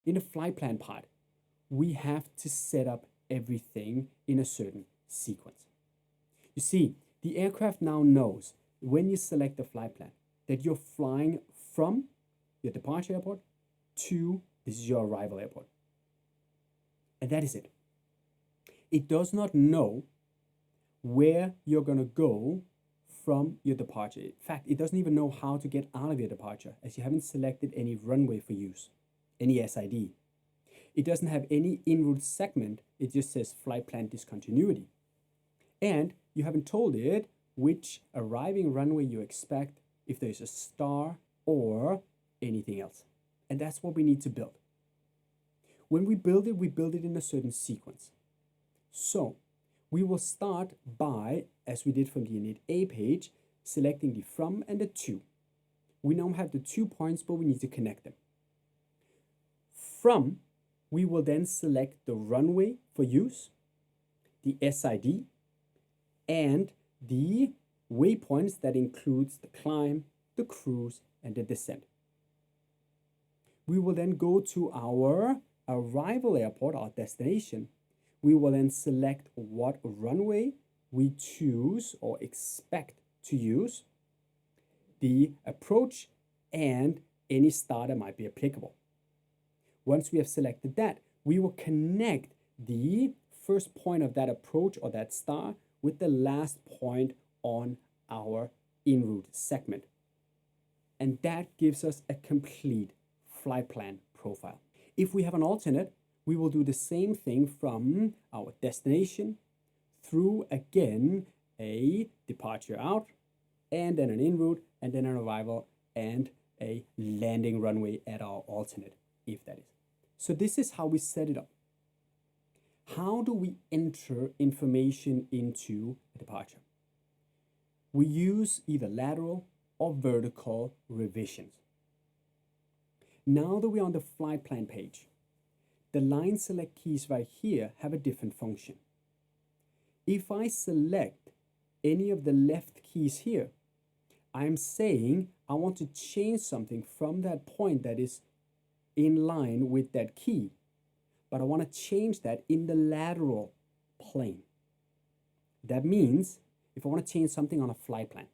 In the flight plan part, we have to set up everything in a certain sequence. You see, the aircraft now knows when you select the flight plan that you're flying from your departure airport to this is your arrival airport. And that is it. It does not know where you're going to go from your departure. In fact, it doesn't even know how to get out of your departure as you haven't selected any runway for use, any SID. It doesn't have any en route segment. It just says flight plan discontinuity. And you haven't told it which arriving runway you expect, if there's a star or anything else. And that's what we need to build. When we build it in a certain sequence. So we will start by, as we did from the init A page, selecting the from and the to. We now have the 2 points, but we need to connect them. From, we will then select the runway for use, the SID, and the waypoints that includes the climb, the cruise, and the descent. We will then go to our arrival airport, our destination. We will then select what runway we choose or expect to use, the approach, and any star that might be applicable. Once we have selected that, we will connect the first point of that approach or that star with the last point on our en route segment. And that gives us a complete flight plan profile. If we have an alternate, we will do the same thing from our destination through again a departure out, and then an en route, and then an arrival, and a landing runway at our alternate, if that is. So this is how we set it up. How do we enter information into a departure? We use either lateral or vertical revisions. Now that we're on the flight plan page, the line select keys right here have a different function. If I select any of the left keys here, I'm saying I want to change something from that point that is in line with that key, but I want to change that in the lateral plane. That means if I want to change something on a flight plan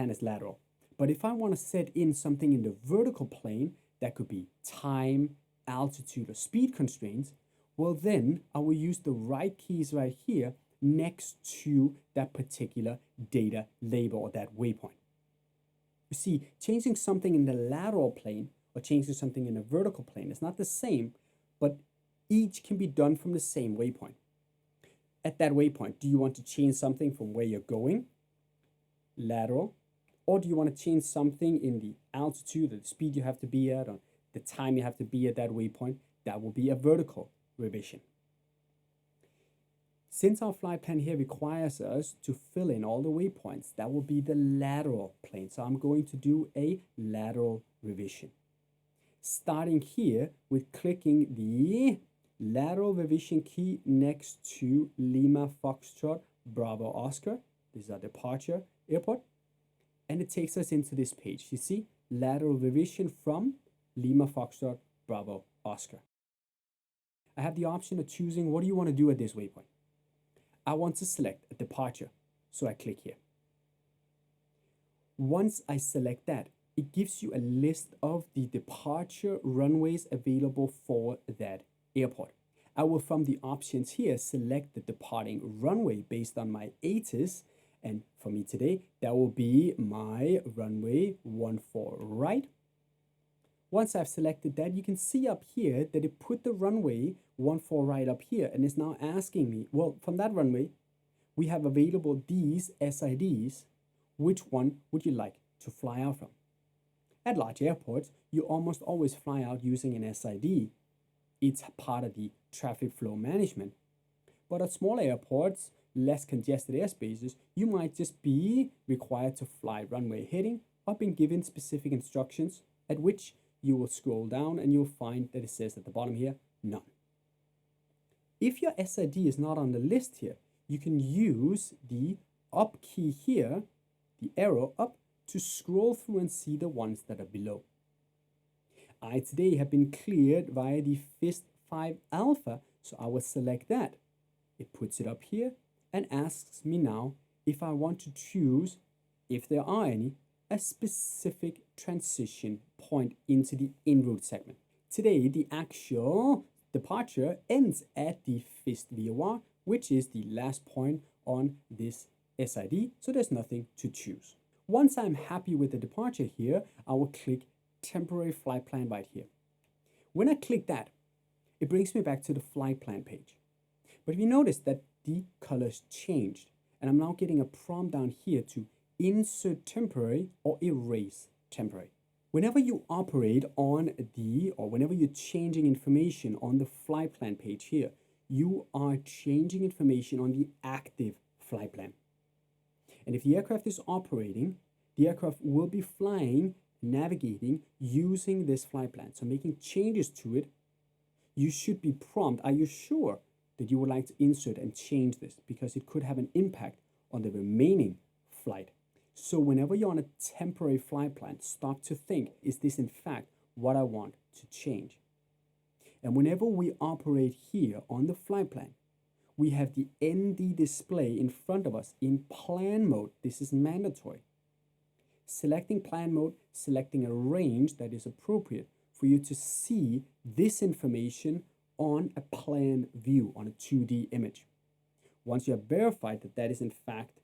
is lateral. But if I want to set in something in the vertical plane, that could be time, altitude, or speed constraints, well then I will use the right keys right here next to that particular data label or that waypoint. You see, changing something in the lateral plane or changing something in the vertical plane is not the same, but each can be done from the same waypoint. At that waypoint, do you want to change something from where you're going, lateral, or do you want to change something in the altitude or the speed you have to be at or the time you have to be at that waypoint? That will be a vertical revision. Since our flight plan here requires us to fill in all the waypoints, that will be the lateral plane. So I'm going to do a lateral revision. Starting here with clicking the lateral revision key next to Lima Foxtrot Bravo Oscar. This is our departure airport. And it takes us into this page. You see, lateral revision from Lima Foxtrot Bravo Oscar. I have the option of choosing what do you want to do at this waypoint. I want to select a departure, so I click here. Once I select that, it gives you a list of the departure runways available for that airport. I will, from the options here, select the departing runway based on my ATIS. And for me today, that will be my runway 14 right. Once I've selected that, you can see up here that it put the runway 14 right up here and is now asking me, well, from that runway, we have available these SIDs. Which one would you like to fly out from? At large airports, you almost always fly out using an SID. It's part of the traffic flow management. But at smaller airports, less congested airspaces, you might just be required to fly runway heading or been given specific instructions, at which you will scroll down and you'll find that it says at the bottom here, none. If your SID is not on the list here, you can use the up key here, the arrow up, to scroll through and see the ones that are below. I today have been cleared via the F.I.S.T. Alpha, so I will select that. It puts it up here and asks me now if I want to choose, if there are any, a specific transition point into the en route segment. Today, the actual departure ends at the F.I.S.T. VOR, which is the last point on this SID, so there's nothing to choose. Once I'm happy with the departure here, I will click Temporary Flight Plan right here. When I click that, it brings me back to the flight plan page. But if you notice that the colors changed, and I'm now getting a prompt down here to insert temporary or erase temporary. Whenever you operate on whenever you're changing information on the flight plan page here, you are changing information on the active flight plan. And if the aircraft is operating, the aircraft will be flying, navigating, using this flight plan. So making changes to it, you should be prompted, are you sure that you would like to insert and change this? Because it could have an impact on the remaining flight. So whenever you're on a temporary flight plan, stop to think, is this in fact what I want to change? And whenever we operate here on the flight plan, we have the ND display in front of us in plan mode. This is mandatory. Selecting plan mode, selecting a range that is appropriate for you to see this information on a plan view, on a 2D image. Once you have verified that that is in fact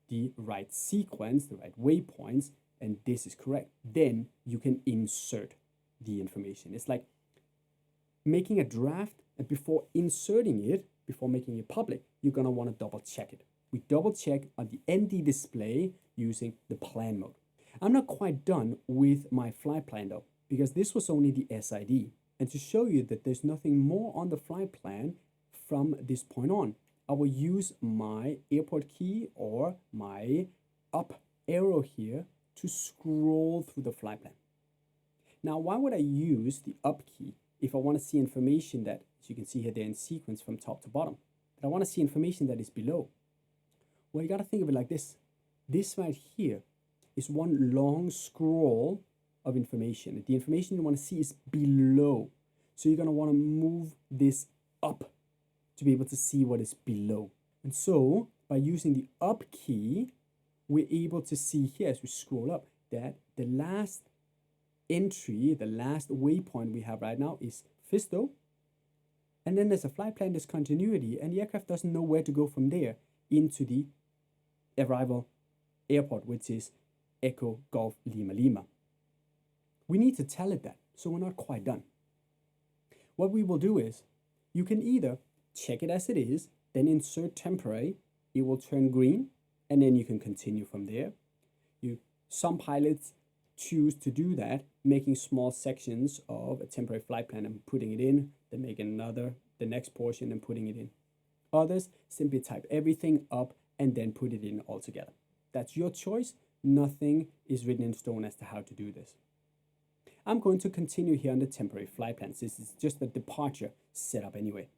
the right sequence, the right waypoints, and this is correct, then you can insert the information. It's like making a draft, and before inserting it, before making it public, you're gonna wanna double check it. We double check on the ND display using the plan mode. I'm not quite done with my flight plan though, because this was only the SID. And to show you that there's nothing more on the flight plan from this point on, I will use my airport key or my up arrow here to scroll through the flight plan. Now, why would I use the up key if I want to see information that, as you can see here, they're in sequence from top to bottom, but I want to see information that is below? Well, you got to think of it like this. This right here is one long scroll of information. The information you want to see is below. So you're going to want to move this up to be able to see what is below. And so by using the up key, we're able to see here as we scroll up that the last entry, the last waypoint we have right now is F.I.S.T. And then there's a flight plan discontinuity, and the aircraft doesn't know where to go from there into the arrival airport, which is Echo Golf Lima Lima. We need to tell it that, so we're not quite done. What we will do is, you can either check it as it is, then insert temporary, it will turn green, and then you can continue from there. Some pilots choose to do that, making small sections of a temporary flight plan and putting it in, then making the next portion and putting it in. Others simply type everything up and then put it in all together. That's your choice. Nothing is written in stone as to how to do this. I'm going to continue here on the temporary flight plans. This is just the departure setup anyway.